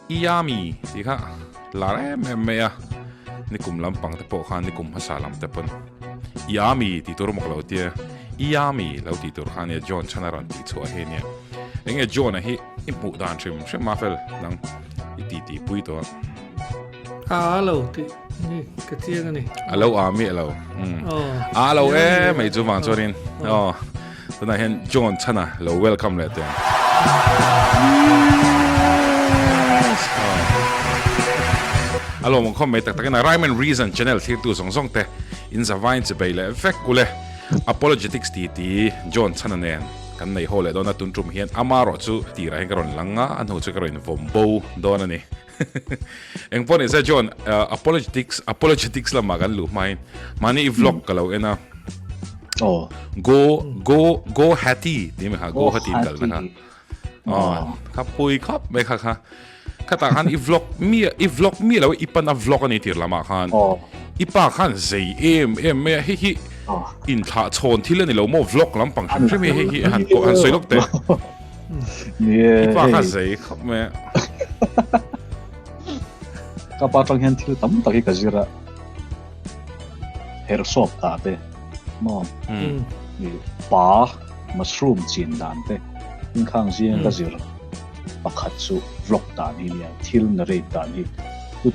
Iyami thì khác là em mẹ ni kum lam pang te po khan ni kum hasalam te pon Iyami ti tur mok lo tia Iyami lo ti tur khan ya John Chhana ran ti chua he nia enge John a hi imu dan trim ma fel nang titi pui to alo ti ni ka chiang ani alo ami alo alo mai chu wang chorin tuna hen John Chhana lo welcome le te alo mong khom mai tak tak na rhyme and reason channel thir tu song song te in za vain che bei le effect ule apologetics titi John Chhana nen kan nei hole dona tun trum hian amaro chu ti ra hen karon langa an ho chu karon vombo dona ni eng pon is a John apologetics la magan lu mai mani vlog kalo ena go hati ni me ha go hati kal na ka pui khap me kha kata han i vlog mi lo ipan a vlog ani tir lama khan ipa khan zei em me hi in tha chon thil ani lo mo vlog lam pang hrim me hi han ko han soilok te ipa khan zei khap me ka pa tang hen thil tam taki ka zira her sop ta te mo ni pa mushroom chin dan te in khang jian ka zira pakhat chu vlog ta ni nia thil na re ta ni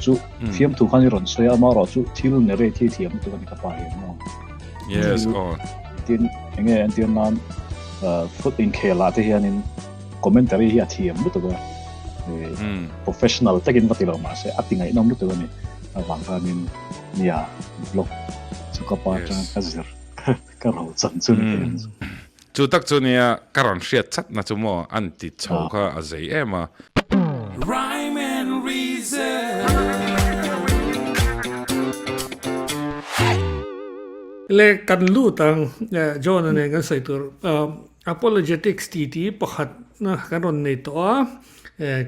chu fiam thu khani ron soya ma ro chu thil na re thi thiam tu ni ka pa he mo yes tin enge tin nan foot in khela te hianin commentary hi a thiam tu ba professional takin vatilo ma se atinga inom tu ni awang min nia vlog chu ka pa tang ka zir ka ro chan chu ni chu tak chu nia karon hriat chat na chu mo an ti chho kha a zei ema rhyme and reason le kan lu tang John ne kan sai tur apologetics titi pakhat na karon nei to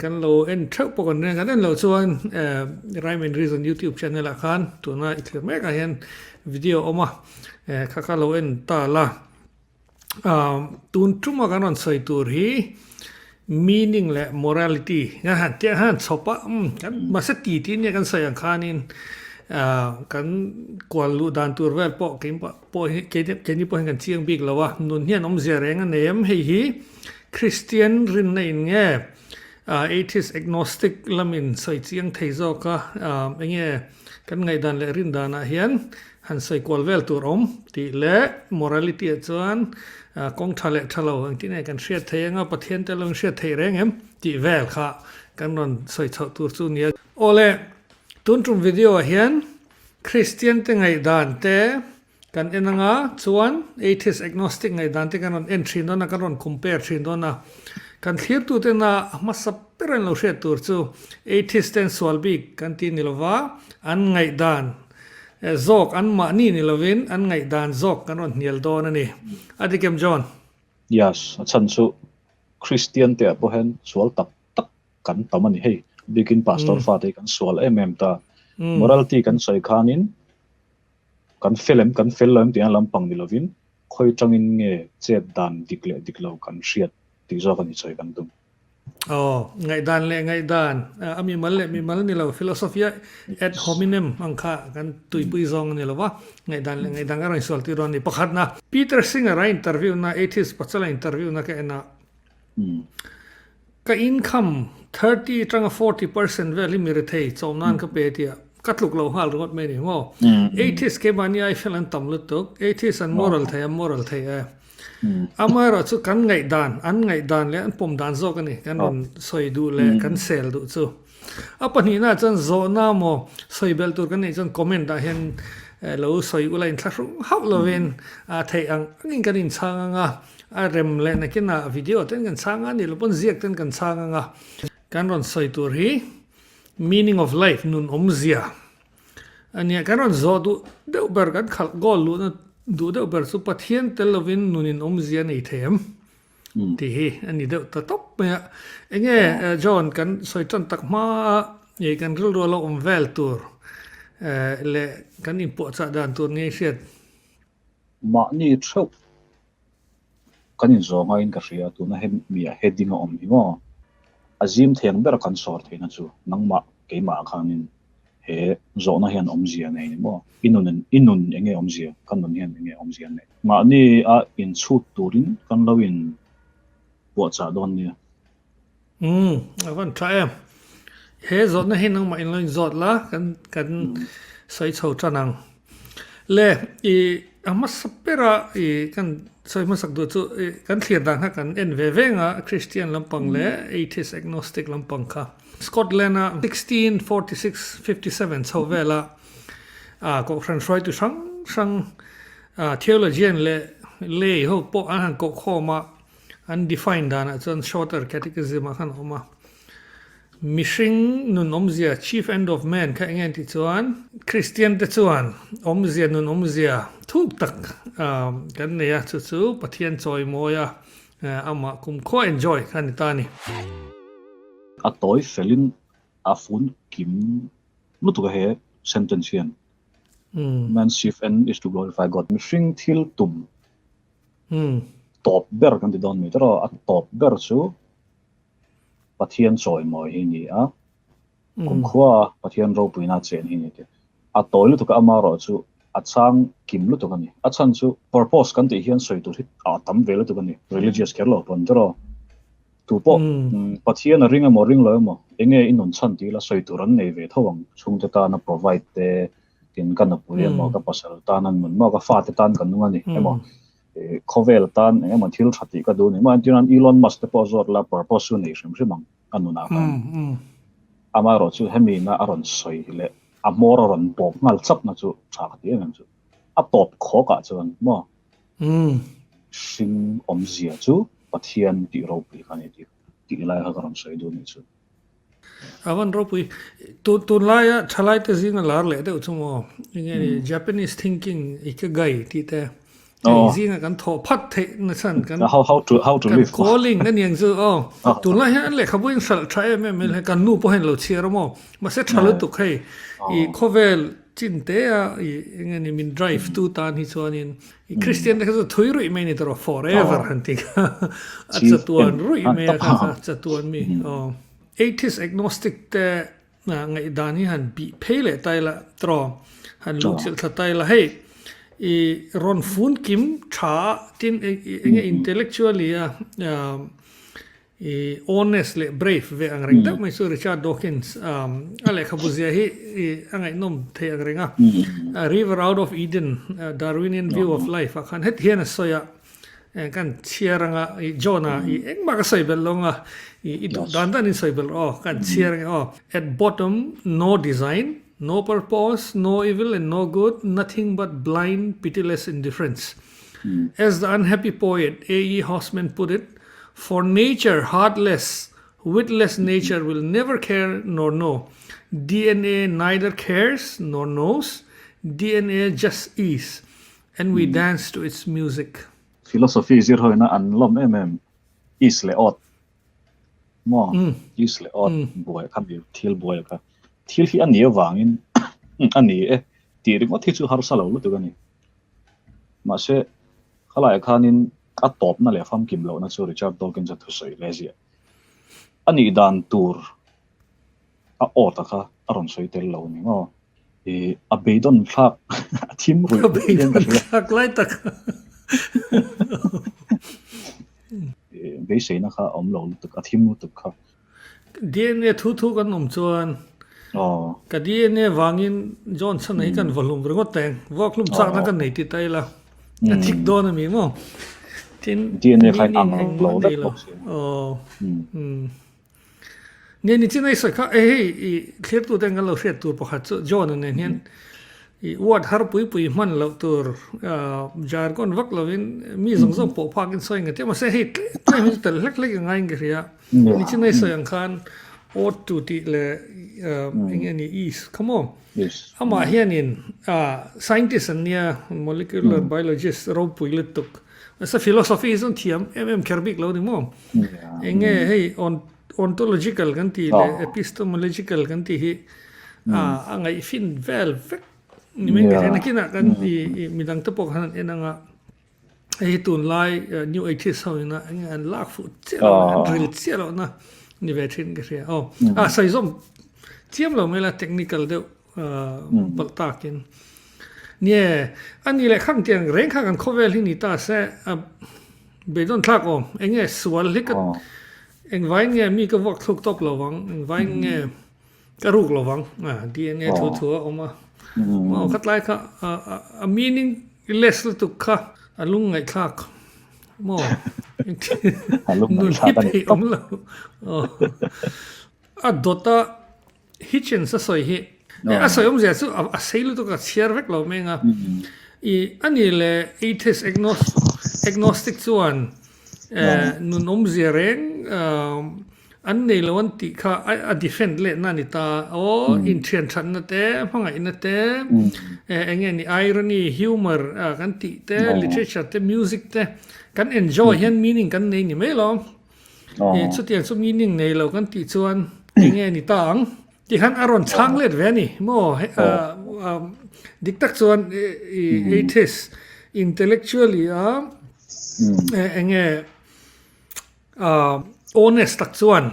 kan lo en thak pokon ne kan lo chuan rhyme and reason YouTube channel a khan tuna ithle me ka hen video oma kha lo en ta la tun tuma kanon sai tur hi meaning le morality nga han te han chopa kan masati tin ne kan sai ang khanin kan kwal lu dan tur vel po ke ni po kan chiang big lawa nun hian awmzia reng a nem hei hi Christian rin nei nge atheist agnostic lamin sai chiang thei zo ka enge kan ngai dan le rin dan a hian han sai kwal vel tur om ti le morality a chuan kong thale thalo ang ti ne kan hriat thei anga pathian te long hriat thei reng em ti vel kha kan non sai chho tur chu nia ole tun trum video hian Christian te ngai dan te kan enanga chuan atheist agnostic ngai dan te kan on entry no na kan on compare thin do na kan thir tu te na masap peren lo hriat tur chu atheist ten swalbik kan ti nilowa an ngai dan zok an ma ni lovin an ngai dan zok kan on hnial do na ni adikem John yes chan chu Christian te po hen swal tak kan tamani hei begin pastor fa te kan swal ta morality kan soi khanin kan film te lampang ni lovin khoi tangin nge Chet dan diklo kan hriat ti zo kan choi kan tum ngai dan ami mal ni lo philosophia ad hominem angkha kan tuipui zong ni lo wa ngai dan ka rai sol ti ron ni pakhat na Peter Singer ra interview na atheist pachala interview na ka na ka income 30 tanga 40% veli mirithei chomnan ka pe tia katluk lo hal rot me ni mo atheist ke bani I feel an tamlu tok atheist an moral thei amara chu kan ngai dan le an pom dan zo kan ni kan on soi du le kan sel du chu apani na chan zo na mo soi bel tur kan ni chan comment da hen lo soi ula in thru hau loven a thei ang ngin kan in changa a rem le na kina video ten kan changa ni lo pon ziak ten kan changa kan on soi tur hi meaning of life nun awmzia ania kan on zo du de ber kan khal gol lu na du de ber su pathian telovin nunin awmzia nei them ti hi ani de ta top me enge John kan soi tan tak ma ye kan rul ro lo vel tur le kan in po cha dan tur nge hriat ma ni thau kan in zo ma in ka ria tu na hem mi a heading om hi mo azim theng ber kan sor theina chu nangma keima khanin he zona hian awmzia nei ni mo inun enge awmzia kan nun hian enge awmzia nei ma ni a in chut turin kan lawin bo cha don ni awan try he zot na hin nang ma in loin zot la kan sai chho chanang le I ama sapera kan soi masak do chu kan thlir dang ha kan en venga Christian lampang le atheist agnostic lampang kha Scotland 1646-57 so vela ko fran froi tu sang theologian le ho po an ko khoma undefined dana chon shorter catechism khan oma mishing nun awmzia chief end of man ka engen ti chuan Christian te chuan awmzia nun awmzia thuk tak kan neya chu pathian choi moya ama kum kho enjoy kan tani a toy felin a fun kim nutu he sentence hian man's chief end is to glorify God mishing thil tum top ber kan ti don mi tro a top ber chu pathian choi moi hi ni a kum khwa pathian ro puina chen hi ni te a toilu to ka amaro chu a chang kim lu to ka ni a chan chu purpose kan ti hian soi tu hit a tam vel to ka ni religious kerlo pon tro tu po pathian a ringa mo ring lo mo enge inon chan ti la soi tu ran nei ve thawang chung te ta na provide te tin kan na puya mo ka pasal ta nan mun mo ka fa te tan kan nunga ni emo khovel tan emo thil thati ka du ni man tinan Elon Musk te pozor la purpose nei hmang anuna ka amaro chu hemi na aron soi le amor aron bok ngal chap na chu thak ti ngam chu a top kho ka chuan mo sing awmzia chu pathian ti ro pi ka ni ti lai ha karon soi du ni chu awan ropui tu laya thalai te zinga lar le de chumo nge Japanese thinking ikigai ti te zinga kan tho phat the na san kan how to live calling na niang zu tu la ha le khabuin sal try me le kan nu po hen lo chiar mo ma se thalu tu khai I khovel chin te nge ni min drive tu tan hi chuanin Christian de thui rui me ni tro forever hunting at tuan rui me ka tuan mi atheist agnostic te ngai dani han bi phele taila tro han lu chil tha taila hey ron fun kim tha tin intellectually honestly brave ve angreng tak mai so Richard Dawkins ale khabuzia hi angai nom the angrenga a river out of Eden Darwinian view of life akhan het hian soya kan chiaranga Jonah engma ka saibel longa dandan in saibel kan chiaranga at bottom no design no purpose no evil and no good nothing but blind pitiless indifference as the unhappy poet A.E. Hoffman put it for nature heartless witless nature will never care nor know DNA neither cares nor knows DNA just is and we dance to its music philosophy zir hoina an lom is le ot mo is le ot boy kan bi thil boy ka thil hi ani wangin ani ti ri mo thi chu har salo lu tu gani ma se khala khanin a top na le fam kim lo na chu Richard Dawkins a thusoi leji ani dan tur a ota kha aron soi tel lo ni mo a beidon thak thim ru thak lai tak be sei na kha om lo tu ka thim tu kha DNA thu kan om chuan ka DNA wangin Johnson nei kan volum ringot teng voklum chak na kan nei ti taila a thik don mi mo tin DNA khai ang lo da ne ni tin ai sa kha clear tu teng lo hret tur pakhat chu John ne hian what har pui man lo tur jargon vak lovin mi zong po phakin soing te ma se hit mi tel lek ngai nge ria ni chinai soyang khan ought to ti le engeni is come on ama hianin scientist ania molecular biologist ro pui lutuk sa philosophy is on thiam kerbik lo ni mo enge hey ontological kan ti le epistemological kan ti hi angai fin vel ni men ke na kina kan midang te pok han enanga tun lai new atheist ho na an lak fu chelo drill chelo na ni ve thin ke ria sai zom chiam lo mela technical de baltakin nie ani le khang tiang reng khang an khovel hi ni ta se be don thak om enge swal likat eng vai nge mi ka vok thuk top lo wang eng vai nge ka ruk lo wang dna thu thu oma ma khat lai kha a meaning less to kha alung ngai thak mo alung nu ngai thak hi om lo a dota hitchen sa soi hi a soi om zia chu a seilu to ka chiar vek lo menga I ani le atheist agnostic chuan nun awmzia reng an nei lo an ti kha a defend le na ni ta in thian than na te hmanga in te enge ni irony humor kan ti te literature te music te kan enjoy hian meaning kan nei ni me lo chu tiang chu meaning nei lo kan ti chuan enge ni tang ti khan aron chang let ve ni mo diktak chuan atheist intellectually enge honest tak chuan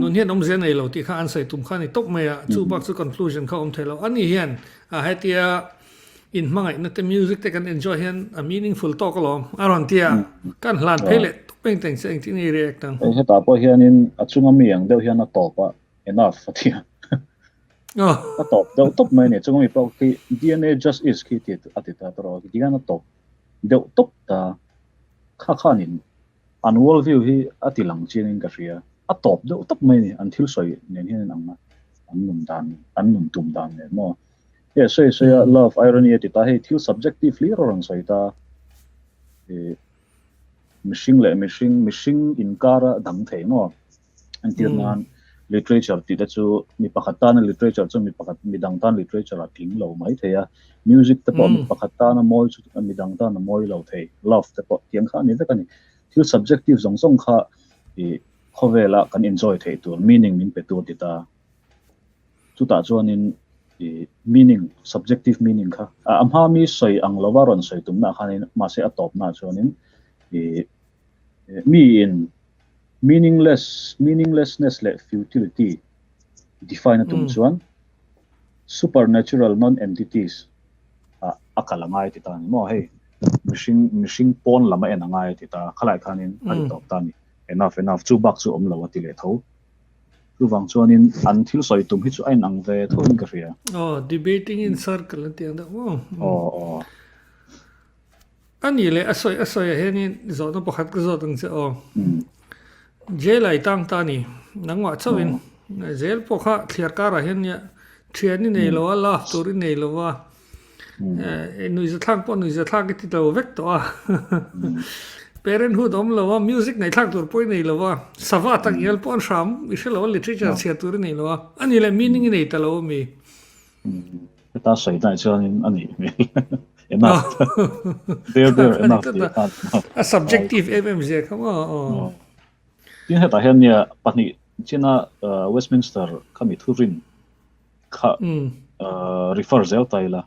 nun hian awmzia nei lo ti kha an sai tum kha ni top me chu bak chu conclusion kha om thelo ani hian hetia in hmangai na te music te kan enjoy hian a meaningful talk lo aron tia kan hlan phele peng teng seng ti ni react tang heta po hian in achunga mi ang deuh hian a topa enough fatia a top deuh top mai ne chunga mi po ki dna just is ki ti atita tro ki gan a top deuh top ta kha khanin an world view hi atilang chin ka ria a top deuh top mai ni an thil soi nen hian ang an num tum dan ne mo so love irony ti ta he thil subjectively rong soi ta mishing in kara dang the no until nan literature ti da chu mi pakhatan literature chu mi pakhat mi dang tan literature a ting lo mai theya music te po mi pakhatan moi chu mi dang tan moi lo the love te po tiang kha ni da kan thil subjective song kha khovela kan enjoy the tu meaning min pe tu ti ta chu ta chuan in meaning subjective meaning kha amha mi soi ang lowaron soi tum na khanin ma se atop na chuan in me in meaninglessness le futility define tum chuan supernatural non-entities akalangai ti ta ni mo hey mishing pon lama enangai ti ta khalai khanin ani top ta ni enough chu bak chu om lo ati le tho chu wang chuan in an thil soi tum hi chu ai nang ve thon ka ria debating in circle ti anda ani le asoi henin zo no pakhat ka zo tang che jelai tang ta ni nangwa chawin zel pokha thliar kara hen ya thiani nei lo la turi nei lo wa nui za thang po nui za thang ti to vek to parenthood om lo wa music nei thang tur poi nei lo wa sawa tak yel pon sham ishelo literature sia turi nei lo wa ani le meaning nei ta lo mi ta sai dai chuan in ani enough there enough a subjective awmzia come on tin heta hian nia pani china Westminster khami thurin kha refer zel taila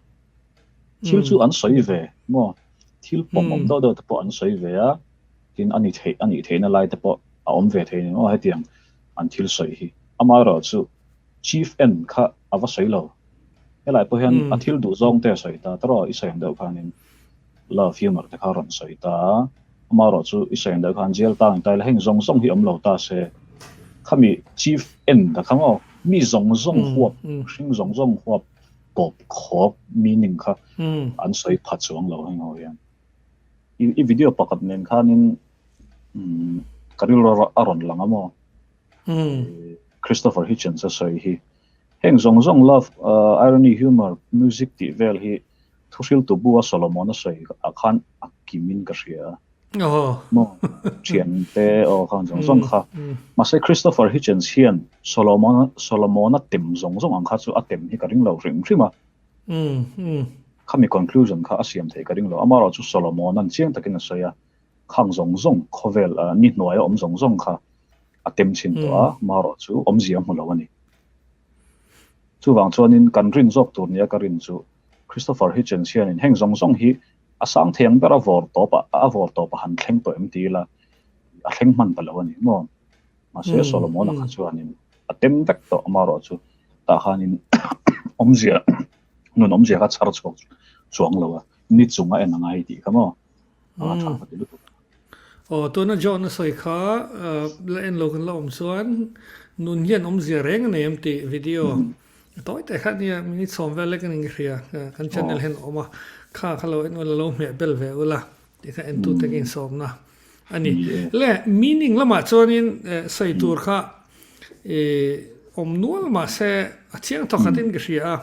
thil chu an soi ve mo thil pom do te po an soi ve a tin ani the na lai te po a om ve the ni o hetiang an thil soi hi amaro chu chief end kha ava soi lo helai po hian a thil du zong te soi ta tro I soi ando khanin love humor te kharon soi ta amaro chu I soi ando khan jel tang tai la heng zong hi om lo ta se khami chief end da khamo mi zong huap sing zong huap pop khawp meaning kha an soi phat chuang lo heng ho yan I video pakat nen khanin karil aron langamo Christopher Hitchens sa soi hi heng zong love irony humor music ti vel hi thusil tu bua Solomon a soi akhan akimin ka ria mo chian te o khan zong kha ma se Christopher Hitchens hian Solomon a tim zong ang kha chu atem hi ka ring lo ring rima khami conclusion kha asiam thei ka ring lo amaro chu Solomon an chiang takin a soya khang zong khovel ni hnuai om zong kha atem chin to a maro chu awmzia hmulo ani chu wang chuanin kan rin zok tur nia ka rin chu Christopher Hitchens hian in heng zong hi asang theng bera vor to pa han thleng to MT la a thleng man palo ani mo ma se Solomon kha chuanin atem vek to amaro chu ta hanin awmzia nun awmzia kha char chuang lo ni chunga enangai ti kamo anga tha pa tilu to na John soi kha la en lo kan lom chuan nun hian awmzia reng nem ti video toy te khat nia mi som vel kan ing ria kan channel hen oma kha khalo en wala lo me bel ve ula ti kha en tu te kin som na ani le meaning lama chuanin sai tur kha nual ma se achiang to khatin ge ria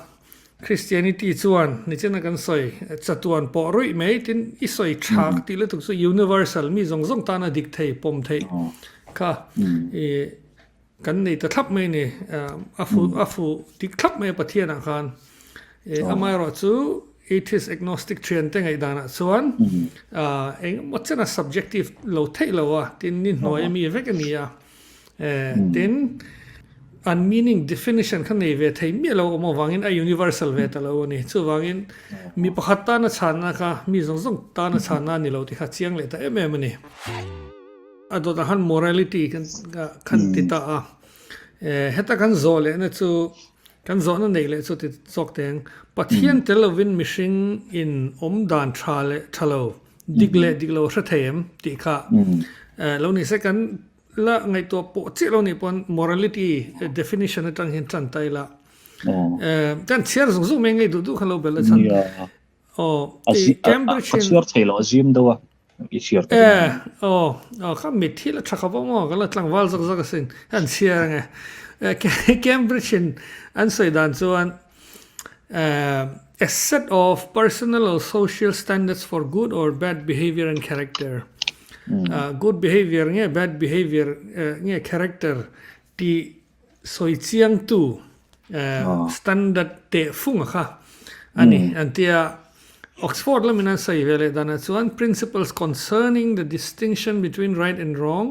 Christianity chuan ni chena kan soi chatuan po roi mai tin I soi thak ti le tu su universal mi zong zong ta na dik thei pom thei kha kan nei ta thap mai ni afu dik thap mai pathian ang khan amai ro chu atheist agnostic trend te ngai dana chuan eng mochana subjective lo thei lo wa tin ni noi mi vekania tin unmeaning definition khan nei ve thei mi lo mo wangin a universal ve ta lo ni chu wangin mi pakhat ta na chhana kha mi zong zong ta na chhana ni lo ti kha chiang le ta em ni ado ta han morality kan ti ta heta kan zole na chu kan zo na nei le chu ti chok teng pathian telovin mishing in dan thalo diglo hra them ti kha lo ni se kan la ngai to po chi lo ni pon morality definition atang hin chan tai la kan chiar zung zung me ngai du khalo bel chan Cambridge chiar thelo azim dawa chiar kha mi thil thakha bo mo gala tlang wal zak zak sin an chiar nge Cambridge an sai dan chuan a set of personal or social standards for good or bad behavior and character good behavior nge bad behavior nge character ti soi chiang tu standard te funga kha ani antia Oxford la minan sai vele dana chuan principles concerning the distinction between right and wrong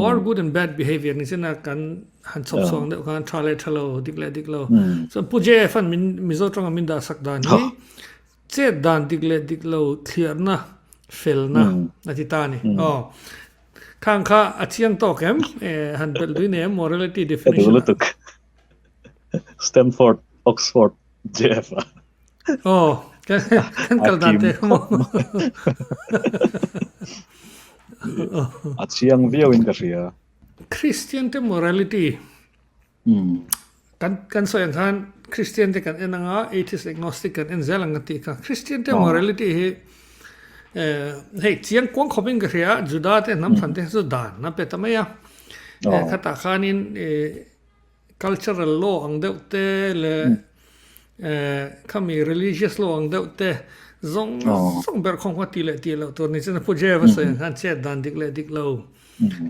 or good and bad behavior ni chena kan han chop song de kan thale thalo diklo so puje fan min mizo tong min da sak dan ni Chet dan diklo clear na fel na atitani khang kha achiang to kem han bel du ne morality definition Stanford Oxford JF kan kal dante mo achiang view in karia Christian te morality kan so yang khan Christian te kan enanga atheist agnostic kan en zelang ti ka Christian te morality he hey chiang kwang khoping ka ria juda te nam than te su dan na pe tamaya khata khanin cultural law ang de te le kami religious law ang de te zong ber khong ti le to ni chen puje va se han che dan dik lo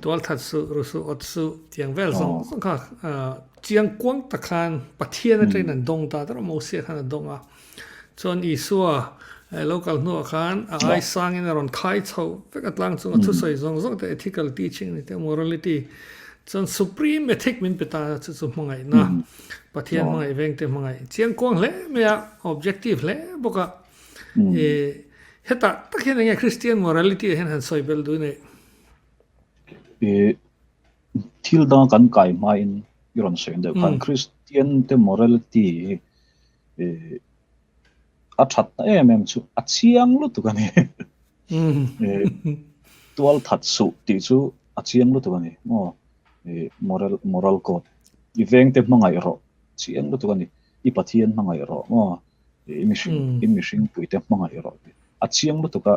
tol that su rusu otsu tiang vel zong kha chiang kwang ta khan pathian a train an dong ta mo se khan dong a chon isua local no khan ai sang in aron khai chho pekat lang chung thu soi zong te ethical teaching ni te morality chon supreme ethic min peta chu mangai na pathian mangai veng te mangai chiang kwang le me objective le boka heta takhen nge Christian morality hen han soi bel du ne thil da kan kai ma in iron sen de kan Christian te morality athat chu achiang lu tu kani tual that su ti chu achiang lu tu kani moral code iveng te mangai ro chiang lu tu kani I pathian mangai ro imishing puite mangai ro achiang lu tu ka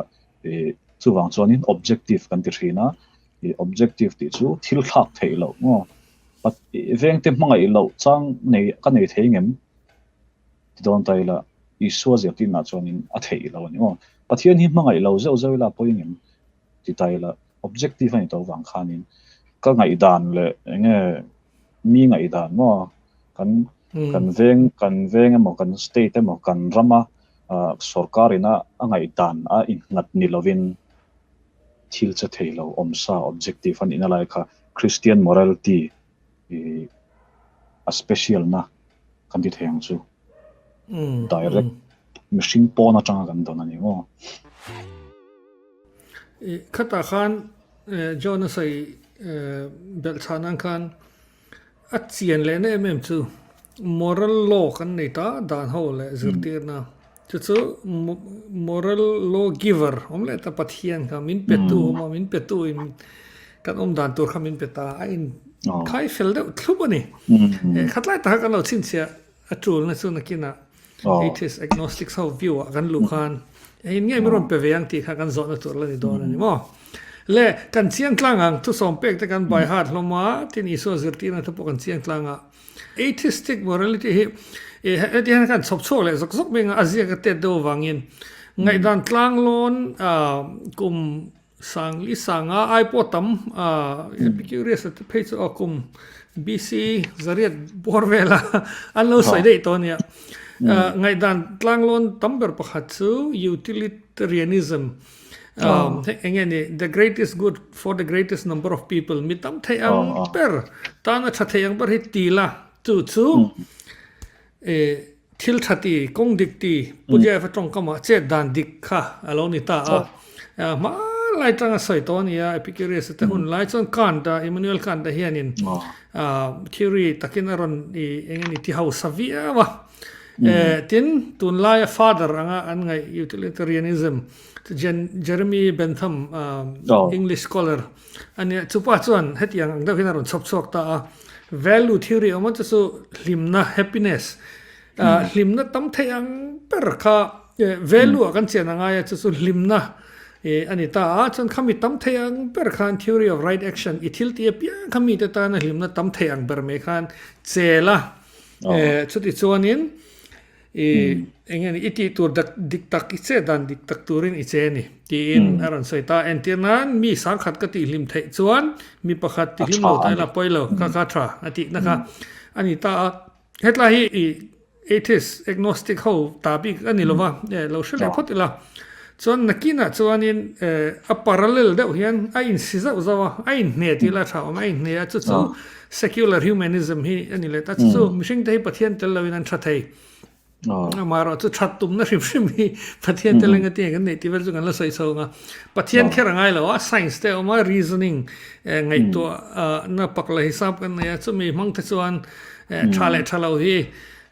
chu wang chonin objective kan ti thina objective ti chu thil thak theilo but iveng te mangai lo chang nei ka nei theingem ti don taila isua zia ti na chonin a thei lo ni pathian hi mangai lo zo la poingem ti taila objective ani to wang khanin ka ngai dan le nge mi ngai dan kan veng mo kan state mo kan rama sarkarina angai dan a ingat ni lovin thil cha theilo omsa objective an ina lai kha Christian morality a special na kan ti theng chu direct machine pona changa kan don ani khata khan John sai bel Chhana khan a chian le ne mem chu moral law kan nei ta dan ho le zirtir na chu moral law giver omle ta pathian ka min petu ma min petu in kan dan tur khamin peta in khai fel de thubani khatlai ta kan lo chin sia atul na chu na kina atheist agnostic how view kan lu khan in ngai miron pe veang ti kha kan zo na tur la ni don ani mo le kan chiang tlangang tu som pek te kan by heart loma tin iso zirtina ta po kan chiang tlanga atheistic morality he ti han kan chop chok le zok zok menga azia ka te do wangin ngai dan tlang lon kum sang li sanga ai potam epicurus at page akum BC zariat borvela allo sai dei tonia ngai dan tlang lon tamber pakhat chu utilitarianism the greatest good for the greatest number of people mitam thayang per tana thayang per hitila chu thil thati kong dikti puja fa tong kama che dan dik kha aloni ta ma lai tanga saitonia epicurus te hun lai chon kanta Immanuel kanta hianin theory takinaron engeni ti hau savia wa tin tun lai father anga an ngai utilitarianism Jeremy Bentham English scholar ani chupa chuan hetiang angda hinaron chop ta value theory ama chu limna happiness limna tam thayang per kha value kan chena nga ya chu limna ani ta chon khami tam thayang per khan theory of right action ithil ti pia khami ta na limna tam thayang ber me khan chela chuti chuanin engeni iti tur diktak iche dan diktak turin iche ni tin aron soita entirnan mi sangkhat ka ti lim thei chuan mi pakhat ti lim lo tai la poilo ka tha ati naka ani ta hetla hi atheist agnostic ho topic ani lova lo shele photila chuan nakina chuanin a parallel de hian a in siza uzawa a in ne ti la tha ma in ne chu secular humanism hi ani le ta chu mishing dei pathian tel lawin an tha thei maro chu thattum na rim hi pathian telenga ti kan nei ti ver chu kan la sai so nga pathian kherangai lo science te ma reasoning ngai to na pakla hisab kan ya chu mi hmang te chuan thalo hi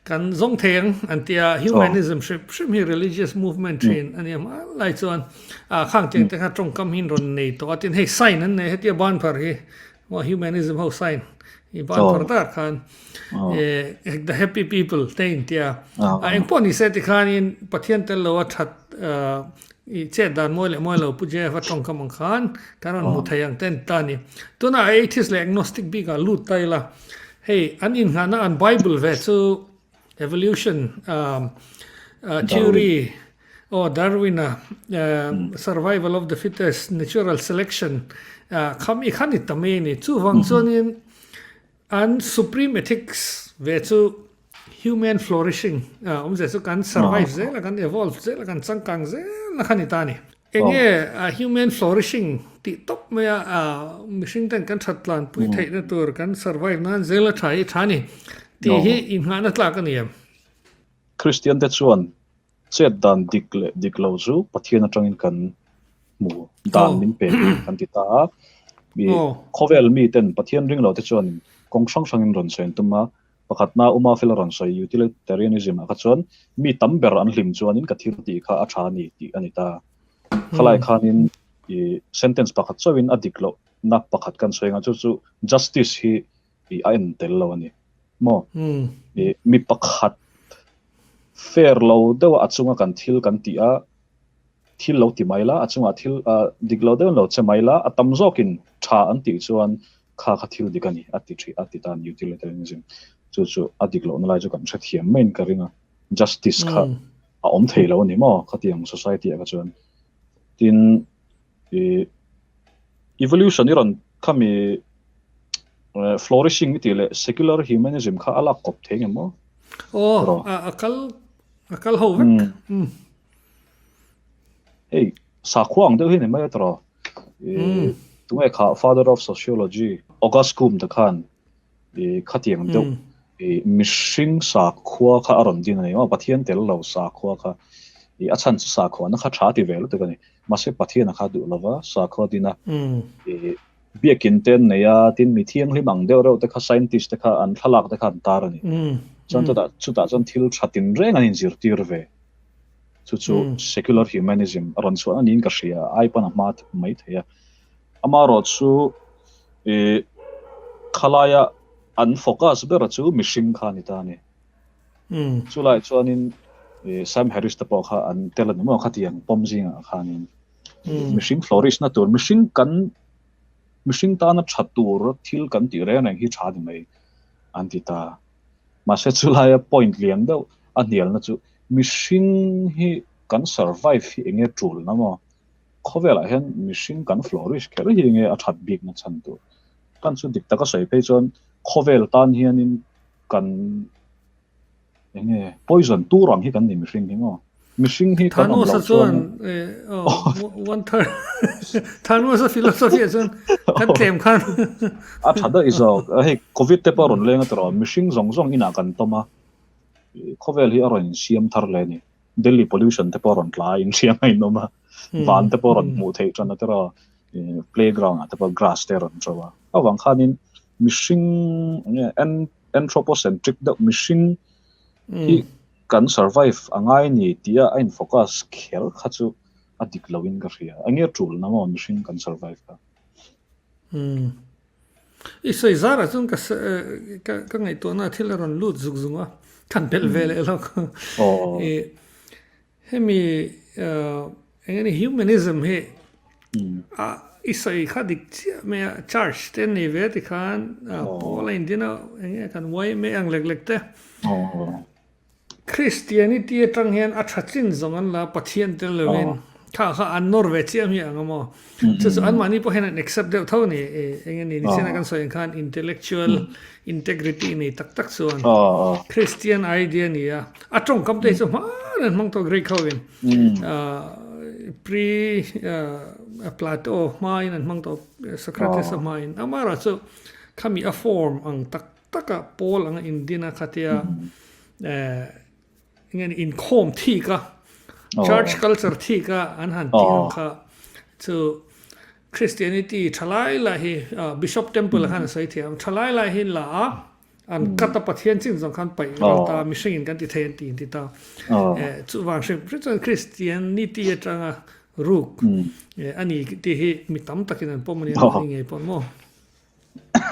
kan zong theng antia humanism ship hi religious movement train ani ma lai chuan khang teng te kha tong kam hin ron nei to atin hei sign an nei hetia ban phar hi wa humanism ho sign i ban phar ta khan the happy people tein tia en poni se ti khan in pathian tel lo that i che dan moi lo puje fa tong kam khan karon mu thayang ten tani tuna atheist le agnostic bi ga lut taila hey an in hana an bible ve chu evolution theory or Darwin survival of the fittest natural selection khami khani tameni chu wang chonin an supreme ethics ve chu human flourishing omze chu kan survive ze la kan evolve ze la kan changkang ze la khani tani enge human flourishing ti top me machine ten kan thatlan pui thei na tur kan survive nan ze la thai thani ti hi in hana tla kan yam Christian te chuan Chet dan diklo chu pathian atangin kan mu dan min pe kan ti ta mi khovel mi ten pathian ring lo te chuan kong sang in ron sen tuma pakhat na uma fel ron soi utilitarianism ka chuan mi tamber an hlim chuan in ka thir ti kha a tha ni ti ani ta khalai khanin sentence pakhat chawin adiklo na pakhat kan soinga chu justice hi a en tel lo ani mo mi pakhat fair lo dewa achunga kan thil kan ti a thil lo ti maila achunga thil diklo de lo che maila atam zokin tha an ti chuan kha thil dikani ati tan utilitarianism chu adiklo na lai chu kan thathiam main karinga justice kha a om theilo ni mo khatiang society ka chuan tin evolution iron khami flourishing ti le secular humanism kha ala kop theng mo akal ho vek hey sa khuang de hin mai tro tungai kha father of sociology August Kum the khan khatiang de mishing sa khwa kha aron din nei ma pathian tel lo sa khwa kha achan sa khwa na kha tha ti vel te kani ma se pathian kha du lova sa khwa dina biakin ten neya tin mi thiang hmang deuh reuh te kha scientist te kha an thalak te kha an tar ani chuan chuta chuan thil thatin reng an in zir tir ve chu secular humanism ron chuan an in ka hria ai pan a mat mai theya amaro chu khalaya an focus bera chu mishing kha ni ta ni chulai chuan in Sam Harris te pawh kha an tel an mo kha tiang pomjinga khanin mishing flourish na tur mishing ta na thatur thil kan ti re na hi thad mai antita ma se chulai point liang do anial na chu mishing hi kan survive hi enge tul na mo khowela hen mishing kan flourish kher hi enge a that big na chan tu kan chu dik taka sei pe chon khovel tan hianin kan enge poison turang hi kan ni mishing hi ngo mishing hi kan Thanos lo chuan one third Thanos philosophy chuan kan tlem khan a thada is hey covid te paron lenga tro mishing zong ina kan toma khovel hi aron siam thar le ni Delhi pollution te poron tla in siam ai noma van te poron mu thei chana tera playground te por grass te ron chowa awang khanin mishing anthropocentric the mishing hi kan survive angai ni tia ain focus khel khachu adik lowin ka ria ange tul na mo mishing kan survive ka isoi zara chung ka ngai to na thil ron lut zuk zunga kan bel vel elo hemi engani humanism he isoi khadik me charge ten ni ve ti khan pola indina enge kan wai me ang lek te Christianity atang hian a thatin zongan la pathian tel lewen kha an norve chiam hi angamo chu an mani po hen accept deuh tho ni engani ni sena kan soin khan intellectual integrity ni tak chuan Christian idea ni a tong kam te chu man mang to greek khawin pre Plato main an mang to Socrates main amara chu khami a form ang taka pol ang indina khatia ingani in khom thi ka church culture thi ka an han ti kha chu Christianity thalai la hi bishop temple han sai thiam thalai la hi la an kata pathian chin jong khan pai ta mishing in kan ti thein ti ta chu wang shem Christianity atanga ruk ani ti hi mitam takin an pomani nge pon mo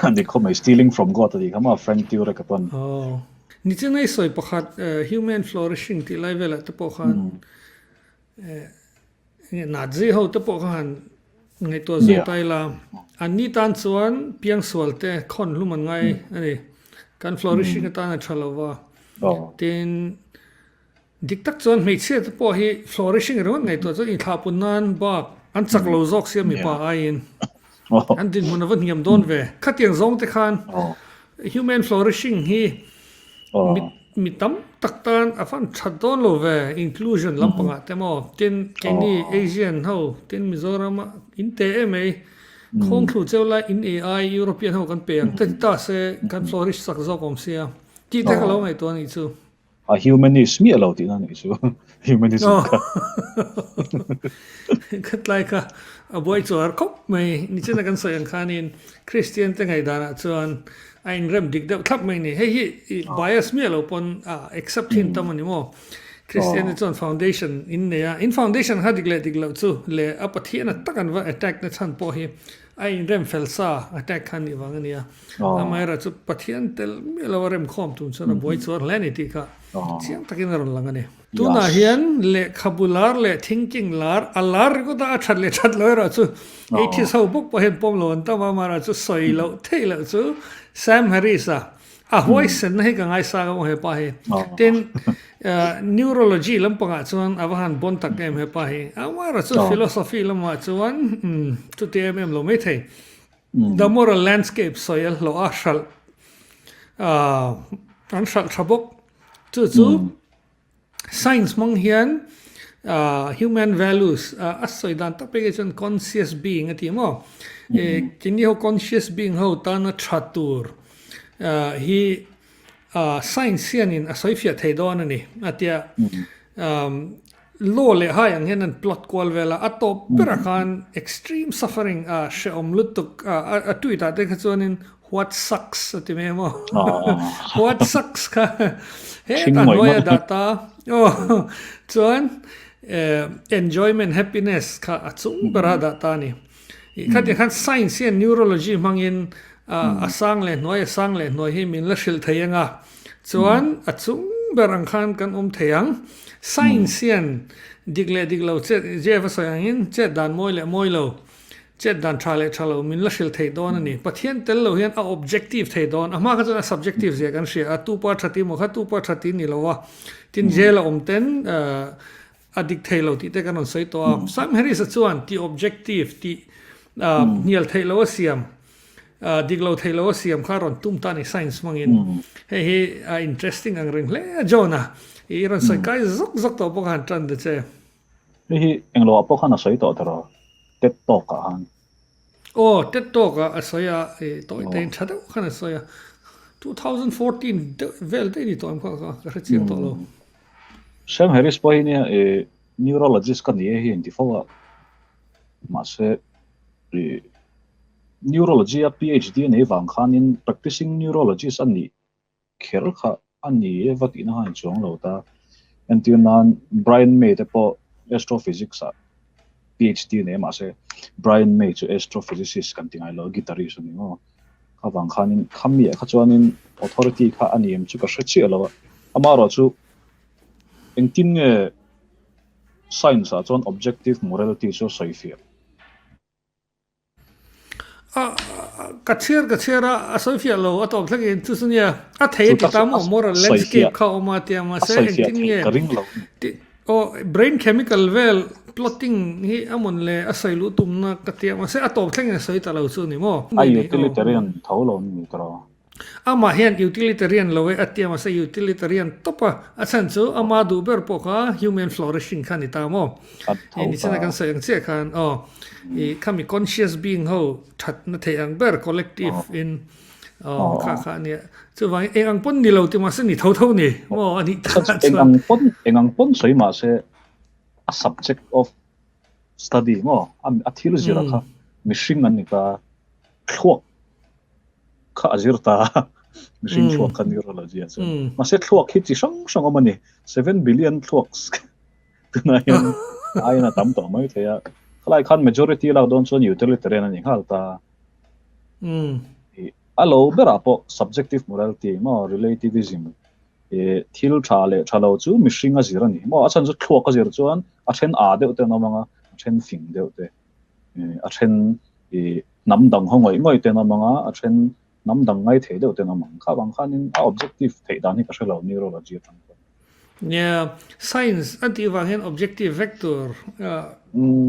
ani khomai stealing from god adi kama friend tiura ka pon ni chenai soi pakhat human flourishing ti level at po khan nazi ho te po khan ngai to zu tai la ani tan chuan piang sual te khon luman ngai ani kan flourishing ta na thalawa tin diktak chuan mei che te po hi flourishing ro ngai to chu in tha punan ba an chak lo zok sia mi pa ain an din munawan hiam don ve khatiang zong te khan human flourishing hi mitam taktan afan chadon lo ve inclusion lampanga temo tin keni Asian ho tin Mizoram inte eme khong khu chewla in AI European ho kan peng ta se kan flourish sak zo kom sia ti te lo ngai to ni chu a humanist mi alo ti na ni chu humanism ka kat like a boy to ar kop mai ni chena kan sayang khanin Christian te ngai dana chuan ein rem dik da thap mai ni hei bias mi alo pon accept hin tamani mo Christian chuan foundation in ne in foundation ha dik lo chu le apathian takan wa attack na chan po hi ein rem felsa attack khan ni wang ania amara chu pathian tel mi alo rem khom tu chana boy chuan lanity ka chiang takin ron langani tuna hian le khabular le thinking lar alar ko da that lo ra chu eithi sau buk po hen pom lo an ta ma ra chu soi lo thei lo chu Sam Harris a voice nahi ka ngai sa he pa he ten neurology lampanga chuan awahan bon tak em he pa he amara chu philosophy lama chuan tu tmm lo me thei the moral landscape soil lo ashal an shal thabok chu science mong hian human values asoi dan ta pe chon conscious being ati mo kini ho conscious being ho ta na thatur hi science hian in asoi fia thei don ani atia law le ha yang hen plot kwal vela atop perakan extreme suffering she lutuk a tuita te khachonin what sucks ati memo what sucks ka he ta noya data chuan enjoyment happiness ka achung bara data ni khati khan science and neurology mangin asang le noi hi min la shil thayanga chuan achung berang khan kan thayang science and diglo je va sayangin che dan moilo che dan thalo min la shil thei don ani pathian tel lo hian a objective thei don ama ka chana subjective je kan sia tu pa thati mo kha tu pa thati ni lowa tin je la ten adik thei lo ti te kan on sei to sam heri sa chuan ti objective ti nial thei lo siam diglo thei lo siam kha ron tum ta ni science mangin he interesting ang ring le jona iron sai kai zok to po kan tran de che hi englo apo khana sei to tara tet to ka han tet to ka asoya to ten thada khana soya 2014 vel de ni to am ka chiam to lo Sam Harris po hi ni neurologist kan ye hi inti fo ma se neurology a PhD nei wang khanin practicing neurologist ani kher kha ani vatina han chong lo ta antinan Brian May te po astrophysics a PhD nei ma se Brian May chu astrophysicist kan tingai lo guitarist ni ngo kha wang khanin khammi kha chuanin authority kha ani em chu ka hrechi lo amaro chu engtin nge science a chuan objective morality chu soifia kachera asofia lo atop thagi tusunya a thei ti tamo moral landscape kha oma tia ma se engtinge brain chemical well plotting hi amon le asailu tumna katia ma se atop thagi soi ta lo chu ni mo utilitarian thaulo ni tro ama hian utilitarian lo atia ma se utilitarian topa achan chu ama du ber poka human flourishing khan itamo ni chana kan sayang che khan kami conscious being ho that na theyang ber collective in kha ni chu wang ang pon ni lo ti ma se ni tho ni mo ani engang pon soi ma se a subject of study mo a thil zira kha mishing an ni ka thok kha azirta mishing thok kan neurology so ma se thok hi chi song amani 7 billion thoks tuna yan aina tam to mai thaya khlai khan majority la don chon utilitarian ani halta alo berapo subjective morality mo relativism thil thalo chu mishing a zirani mo achan chu thok a zir chuan a then a de te namanga a then fing de te a then namdang ngoi te namanga a then namdang ngai the de te namang kha bang khanin objective thei dan hi ka shelo neurology tan science anti wanghen objective vector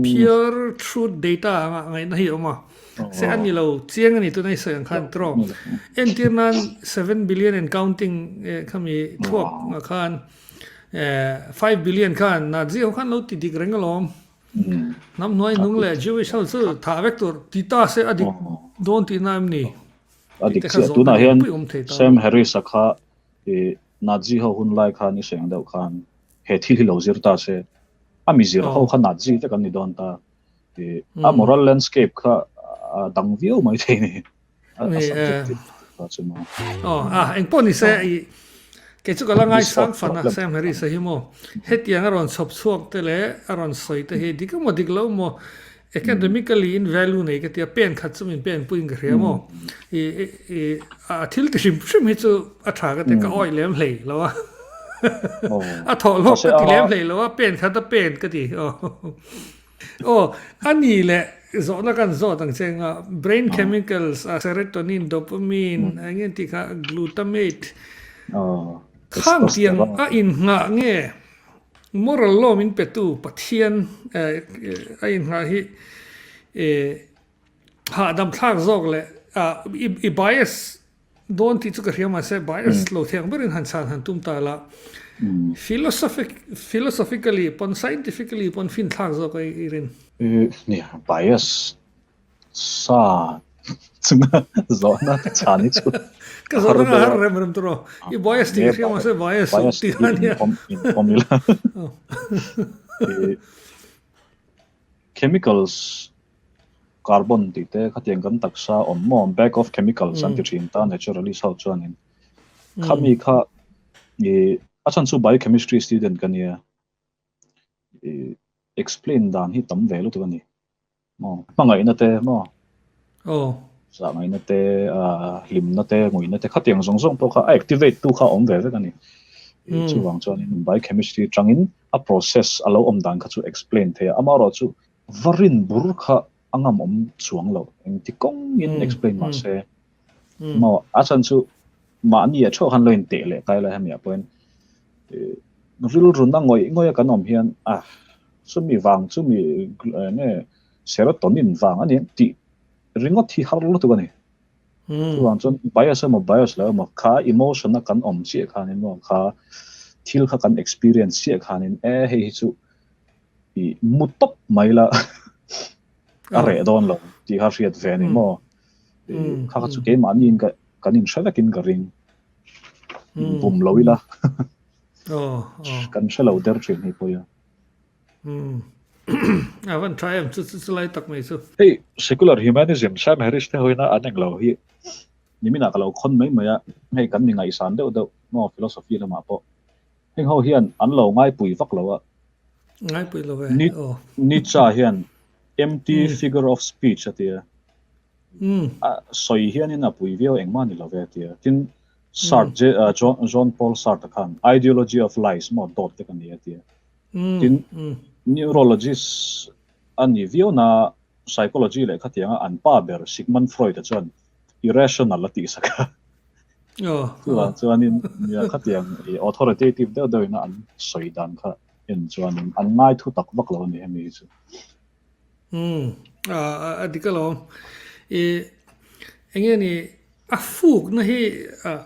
pure truth data ngai na hi oma se ani lo chiang ani tu nai sayang khan tro entirnan 7 billion and counting khami thok khan 5 billion khan na zio khan lo ti dik rengalom nam noi nung le jewish house tha vector tita se adik don ti nam ni adik se tu na hian Sam Harris akha Nazi ho hun lai khan ni seng deuh khan he thil hi lo zirta se ami zir ho khan Nazi te kan ni don ta a moral landscape kha dang view mai the ni eng poni se ke chu kala ngai sang fana Sam Harris se hi mo hetiang aron sop chuak te le aron soi te he dikamo diklo mo academically in value nei ka tia pen khat chum in pen puing ka mo a thil ti sim hi chu a tha ka te ka oi lem hlei lo a tho lo ka ti lem hlei lo pen khat ta pen ka ti ani le zo na kan zo tang chenga brain chemicals serotonin dopamine angin ti kha glutamate khang tiang a in nga nge moral law min petu pathian in nga hi ha dam thak zok le I bias don ti chu ka hiama se bias lo theng berin han san han tum ta la philosophically pon scientifically pon fin thak zok ai irin bias sa chunga zo na chani chu ka zo na har rem tro I bias ti hiama se bias ti han ya chemicals carbon ti te khatiang kan taksa mo back of chemicals an ti thin ta naturally so chuanin khami kha achan chu biochemistry student kania explain dan hi tam velu tu ni mo pangai na te mo sa ngai na te lim na te ngui na te khatiang zong zong to kha activate tu kha om ve ve kani chu wang chuanin biochemistry tangin a process alo om dan kha chu explain the amaro chu varin bur kha angam om chuang lo eng ti kong in explain ma se mo achan chu ma ni a tho han loin te le kai la hamia point ril run na ngoi kan om hian sumi wang sumi ne serotonin wang ani ti ringot thi har lo tu ni tu wang chon bias la mo kha emotion na kan om che kha ni mo kha thil kha kan experience che kha nin hei chu i mutop maila are don lo ti har riat ve ni mo kha chu ke ma ni ka kanin shava kin ka ring bum loila kan shalo der thin hi poya avan try am chu lai tak mai chu hey secular humanism sam harris te hoina aneng lo hi nimina ka lo khon mai maya hei kan ni ngai san de no philosophy la ma po heng ho hian an lo ngai pui vak lo ngai pui lo ve ni cha hian empty figure of speech atia soi hian in a pui veo engma ni lo ve atia tin John Paul Sartre khan ideology of lies mo dot te kan ni atia tin neurologist ani veo na psychology le khatianga an pa ber Sigmund Freud chuan irrationality saka chuanin ya khatiang authoritative de doina an soidan kha in chuanin an ngai thu tak vak lo ni hemi chu adikalo engeni afuk na hi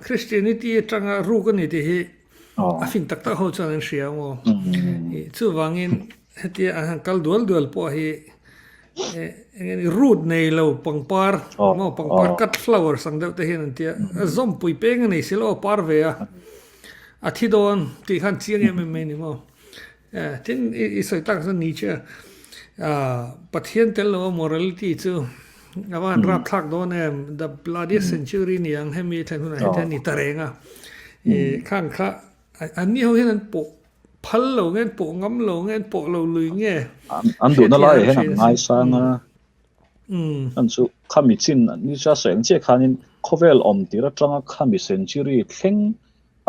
Christianity tanga rukani te hi afing tak ho chuan ria mo chu wangin hetia kal dual po hi engeni root nei lo pangpar mo pangpar cut flower sang de te hin tia zom pui peng nei silo par ve a thidon ti khan chiang em me ni mo tin I soi tak san ni che pathian tel lo morality chu awan rap thak don em the bloodiest century ni ang hemi than hun ai ni tarenga khang kha ani ho hen po phal lo ngen po ngam lo ngen po lo lui nge an du na lai hen ngai sang an chu khami chin ni cha seng che khanin khovel om tira tanga khami century thleng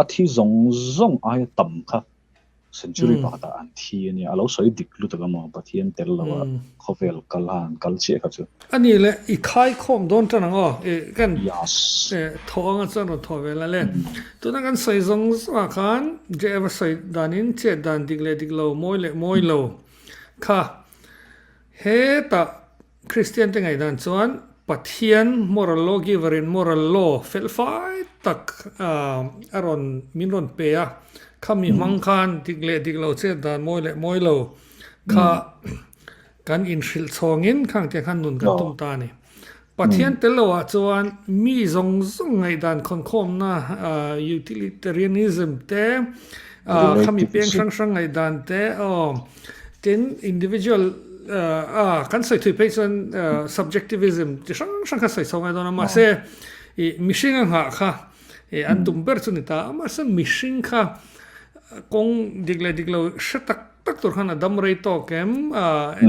a thi zong ai tam kha century pa ta an thi ni alo soi dik lu ta ma pathian tel lawa khovel kalhan kalche kha chu ani le I khai khom don tan ngo kan thong a chan tho vela le tu na kan soi zong sa khan je ever soi danin che dan dik lo moi lo kha he ta Christian te ngai dan chuan pathian moral law giverin moral law fel fai tak aron minron pe a khami hmang khan dik lo che dan moi lo kha kan in hril chhongin khang te khan nun kan tum ta ni pathian telo a chuan mi zong ngai dan khom na utilitarianism te khami peng sang ngai dan te tin individual kan soi thui pe chuan subjectivism ti sang kha soi songai don ma se mishing nga kha an tum ber chu ni ta ma se mishing kha kong diglo shatak tak tur khana dam rei to kem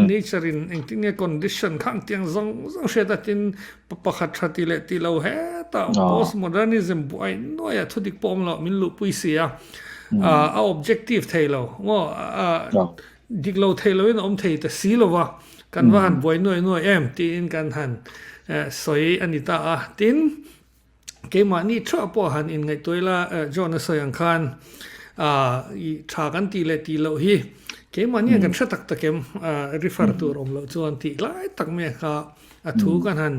nature in engting condition khang tiang zong sheta tin pakhat thati le ti lo he ta postmodernism boy no ya thudik pom lo min lu puisia a objective thailo ngo diglo thailo in om thei ta silowa kan wan boy no em tin kan han soi anita tin ke mani thra po han in ngai toila John Soyang Khan I tha kan ti lo hi ke mani kan shatak takem refer to rom lo chuan ti lai tak me kha athu kan han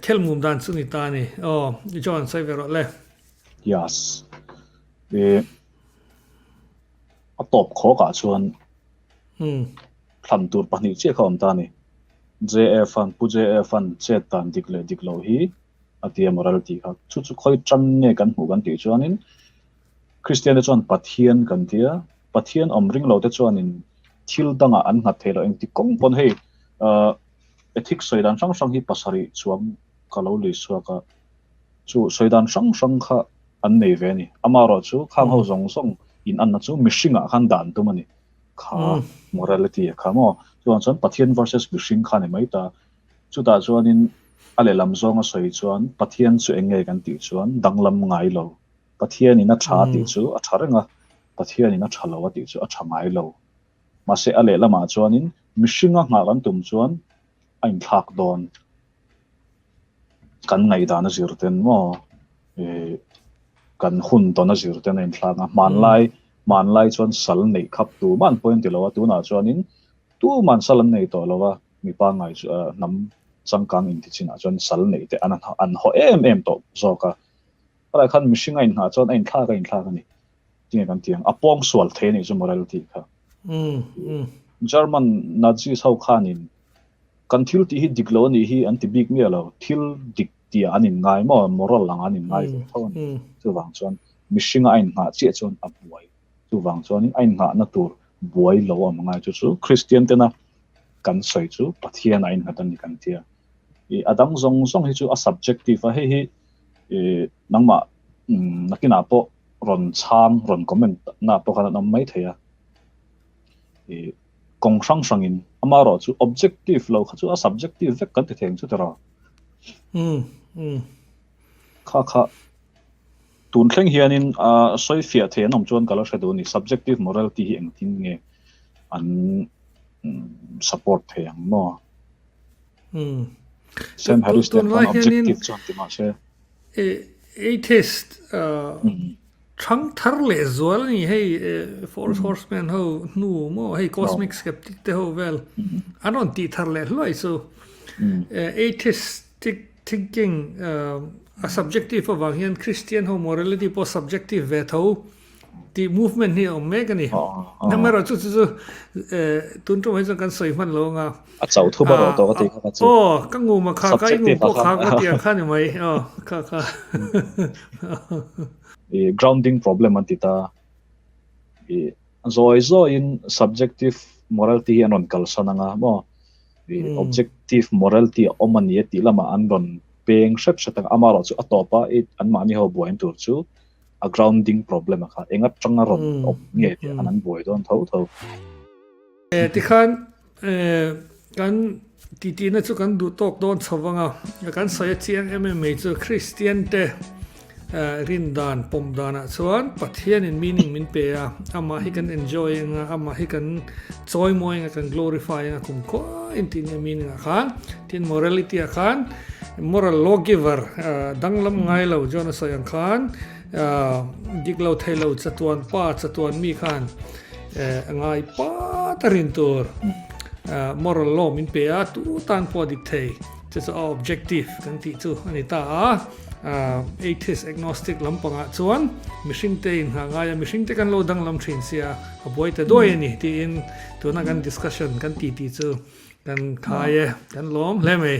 khelmum dan chuni ta ni John Severo le yes a top kho ka chuan thlan tur pahnih che khom ta ni JF an pu JF an Chet tan dik lo hi atia morality kha chu khoi tram ne kan hu kan ti chuanin Christian chuan pathian kan tia pathian omring lo te chuan in thil danga an nga thelo eng ti kong pon hei ethics soidan sang hi pasari chuam kalau le suaka chu soidan sang kha an nei ve ni amaro chu khang ho zong in an na chu mishinga khan dan tu mani kha morality kha mo chuan pathian versus mishing kha ne mai ta chu ta chuanin ale lam zonga soi chuan pathian chu enge kan ti chuan danglam ngai lo pathian ina tha ti chu a tharenga pathian ina thalo ti chu a thangai lo ma se ale lama chuanin mishinga nga kan tum chuan ain thak don kan ngai dana zirten mo kan hun dona zirten ain thlanga manlai chuan sal nei khap tu man point lo tu na chuanin tu man sal nei to lowa mi pa ngai chu nam changkang in ti china chuan sal nei te an ho em to zoka ala khan mishinga in ha chuan ain thla ka ni tinga kan tiang apong sual the ni chu morality kha German Nazi sau khanin kan thil ti hi diklo ni hi anti big mi alo thil dik ti anin ngai mo moral lang anin ngai thon chu wang chuan mishinga ain nga che chuan abuai chu wang chuan ain nga na tur buai lo am ngai chu Christian te na kan soi chu pathian ain hatan ni kan tia I adang zong hi chu a subjective a hi nangma nakina po ron chang ron comment na po kana nam mai theya kong sang in amaro chu objective lo kha chu a subjective vek kan ti theng chu tara kha tun thleng hianin soi fia the nom chuan kala hredu ni subjective morality hi eng tin nge an support theng mo Sam Harris the objective chuan ti ma se atheist Trăng thar le zual ni hey four horsemen ho nu mo hey cosmic skeptic te ho well anon ti thar le loi so atheistic thinking a subjective of hian Christian ho morality po subjective ve tho ti movement ni omega ni namero chu tun tu mai kan soi man lo nga a chau thu baro to ka te kha chu kangu ma kha kai ngu po kha ka ti kha ni mai kha grounding problem antita zo in subjective morality anon kalsananga mo objective morality omani ti lama anron peng sep setang amaro chu atopa an mani ho boin tur chu a grounding problem kha enga changa ron nge ti anan boi don tho ti khan kan titi na chu kan du tok don chawanga kan sai chiang MMA chu Christian te rindan pomdana chuan pathian in meaning min pe ama hi kan enjoying ama hi kan joy moing kan glorifying kum ko in tin meaning khan tin morality khan moral lawgiver danglam ngai lo jona sayang khan diklo thailo chatuan mi khan ngai pa tarin tur moral law min pe tu tan po dik thei just objective kan ti chu anita atheist agnostic lampanga chuan mishing te in hangaya mishing te kan lo dang lam thin sia aboi te doi ni ti in tuna kan discussion kan ti chu kan thaye kan lom lemei